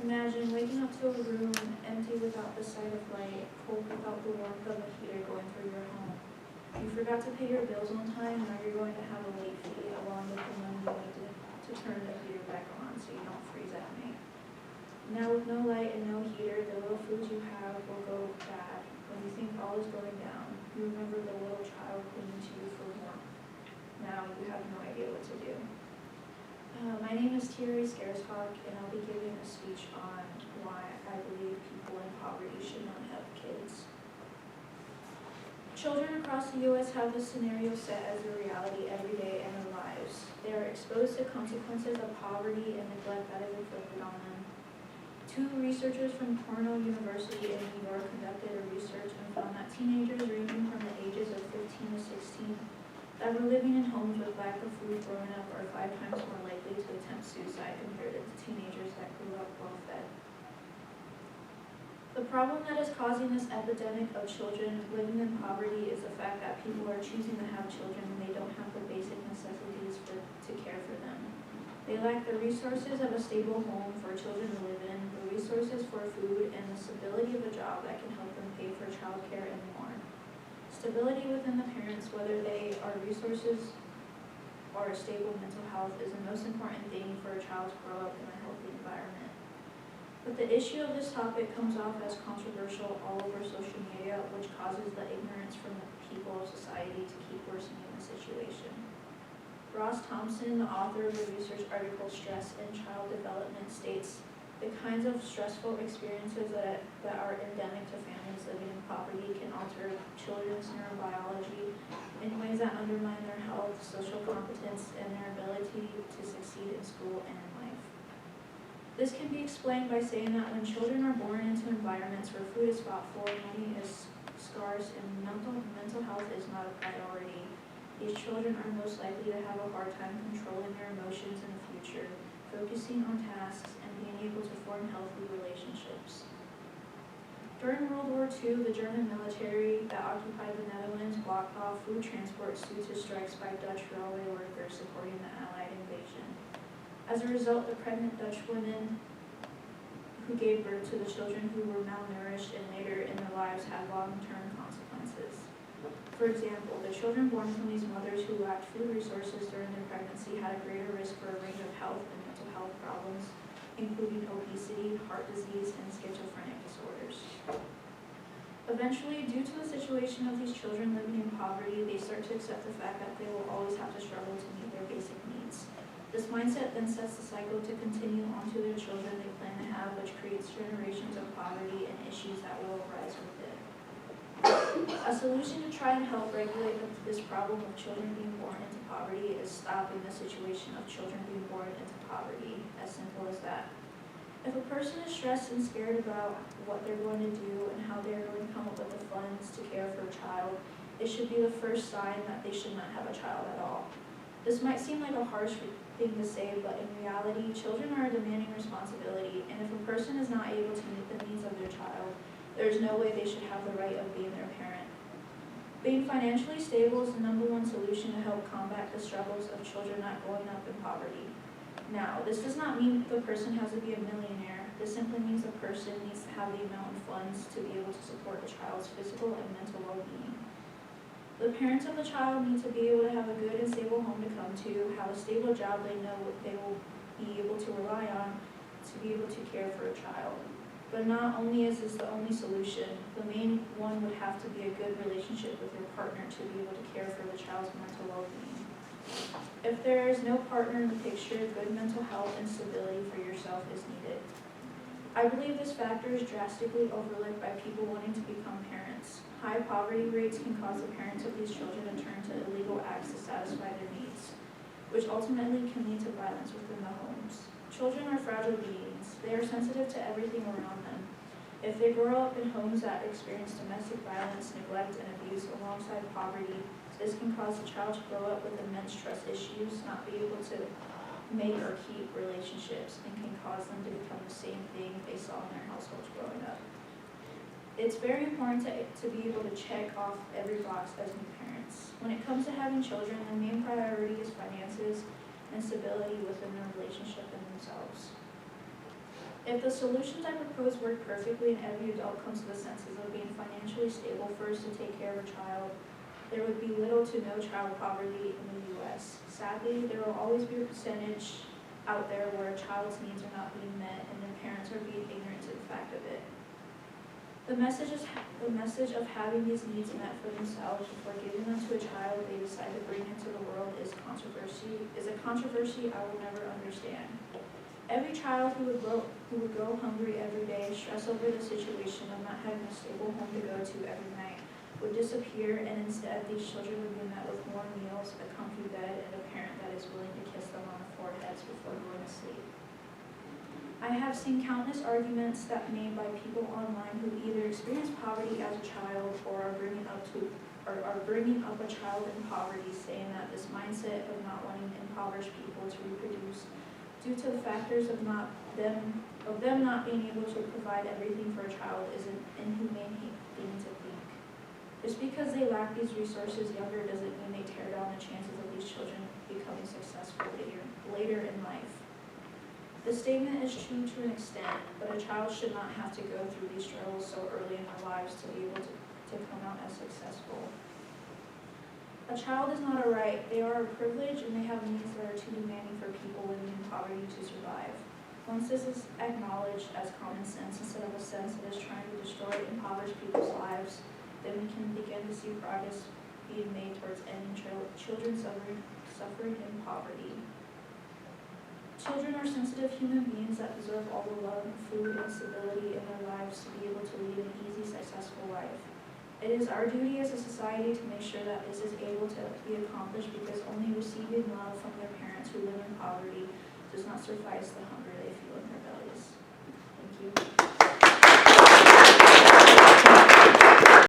Imagine waking up to a room empty without the sight of light, cold without the warmth of a heater going through your home. You forgot to pay your bills on time, now you're going to have a late fee along with the money you need to turn the heater back on so you don't freeze at night. Now with no light and no heater, the little foods you have will go bad. When you think all is going down, you remember the little child clinging to you for warmth. Now you have no idea what to do. My name is Thierry Scareshawk, and I'll be giving a speech on why I believe people in poverty should not have kids. Children across the U.S. have this scenario set as a reality every day in their lives. They are exposed to consequences of poverty and neglect that is inflicted on them. Two researchers from Cornell University in New York conducted a research and found that teenagers ranging from the ages of 15 to 16 that were living in homes with lack of food growing up are 5 times more likely to attempt suicide compared to teenagers that grew up well fed. The problem that is causing this epidemic of children living in poverty is the fact that people are choosing to have children when they don't have the basic necessities to care for them. They lack the resources of a stable home for children to live in, the resources for food, and the stability of a job that can help them pay for childcare and more. Stability within the parents, whether they are resources or a stable mental health, is the most important thing for a child to grow up in a healthy environment. But the issue of this topic comes off as controversial all over social media, which causes the ignorance from the people of society to keep worsening the situation. Ross Thompson, the author of the research article Stress in Child Development, states, "The kinds of stressful experiences that are endemic to families living in poverty can alter children's neurobiology in ways that undermine their health, social competence, and their ability to succeed in school and in life." This can be explained by saying that when children are born into environments where food is fought for, money is scarce, and mental health is not a priority, these children are most likely to have a hard time controlling their emotions in the future, focusing on tasks, and being able to form healthy relationships. During World War II, the German military that occupied the Netherlands blocked off food transports due to strikes by Dutch railway workers supporting the Allied invasion. As a result, the pregnant Dutch women who gave birth to the children who were malnourished and later in their lives had long-term consequences. For example, the children born from these mothers who lacked food resources during their pregnancy had a greater risk for a range of health and mental health problems, including obesity, heart disease, and schizophrenic disorders. Eventually, due to the situation of these children living in poverty, they start to accept the fact that they will always have to struggle to meet their basic needs. This mindset then sets the cycle to continue onto their children they plan to have, which creates generations of poverty and issues that will arise with it. A solution to try and help regulate this problem of children being born into poverty is stopping the situation of children being born into poverty, as simple as that. If a person is stressed and scared about what they're going to do and how they're going to come up with the funds to care for a child, it should be the first sign that they should not have a child at all. This might seem like a harsh thing to say, but in reality, children are a demanding responsibility, and if a person is not able to meet the needs of their child, there is no way they should have the right of being their parent. Being financially stable is the #1 solution to help combat the struggles of children not growing up in poverty. Now, this does not mean the person has to be a millionaire. This simply means the person needs to have the amount of funds to be able to support the child's physical and mental well-being. The parents of the child need to be able to have a good and stable home to come to, have a stable job they know they will be able to rely on to be able to care for a child. But not only is this the only solution, the main one would have to be a good relationship with your partner to be able to care for the child's mental well-being. If there is no partner in the picture, good mental health and stability for yourself is needed. I believe this factor is drastically overlooked by people wanting to become parents. High poverty rates can cause the parents of these children to turn to illegal acts to satisfy their needs, which ultimately can lead to violence within the homes. Children are fragile beings. They are sensitive to everything around them. If they grow up in homes that experience domestic violence, neglect, and abuse alongside poverty, this can cause the child to grow up with immense trust issues, not be able to make or keep relationships, and can cause them to become the same thing they saw in their households growing up. It's very important to be able to check off every box as new parents. When it comes to having children, the main priority is finances and stability within their relationship and themselves. If the solutions I propose work perfectly and every adult comes to the senses of being financially stable first to take care of a child, there would be little to no child poverty in the U.S. Sadly, there will always be a percentage out there where a child's needs are not being met and their parents are being ignorant to the fact of it. The message of having these needs met for themselves before giving them to a child they decide to bring into the world is a controversy I will never understand. Every child who would go hungry every day, stress over the situation of not having a stable home to go to every night, would disappear, and instead these children would be met with more meals, a comfy bed, and a parent that is willing to kiss them on the foreheads before going to sleep. I have seen countless arguments that made by people online who either experienced poverty as a child or are bringing up a child in poverty, saying that this mindset of not wanting impoverished people to reproduce due to the factors of them not being able to provide everything for a child is an inhumane thing to think. Just because they lack these resources younger doesn't mean they tear down the chances of these children becoming successful later in life. The statement is true to an extent, but a child should not have to go through these struggles so early in their lives to be able to come out as successful. A child is not a right, they are a privilege, and they have needs that are too demanding for people living in poverty to survive. Once this is acknowledged as common sense instead of a sense that is trying to destroy impoverished people's lives, then we can begin to see progress being made towards ending children suffering in poverty. Children are sensitive human beings that deserve all the love, food, and stability in their lives to be able to lead an easy, successful life. It is our duty as a society to make sure that this is able to be accomplished, because only receiving love from their parents who live in poverty does not suffice the hunger they feel in their bellies.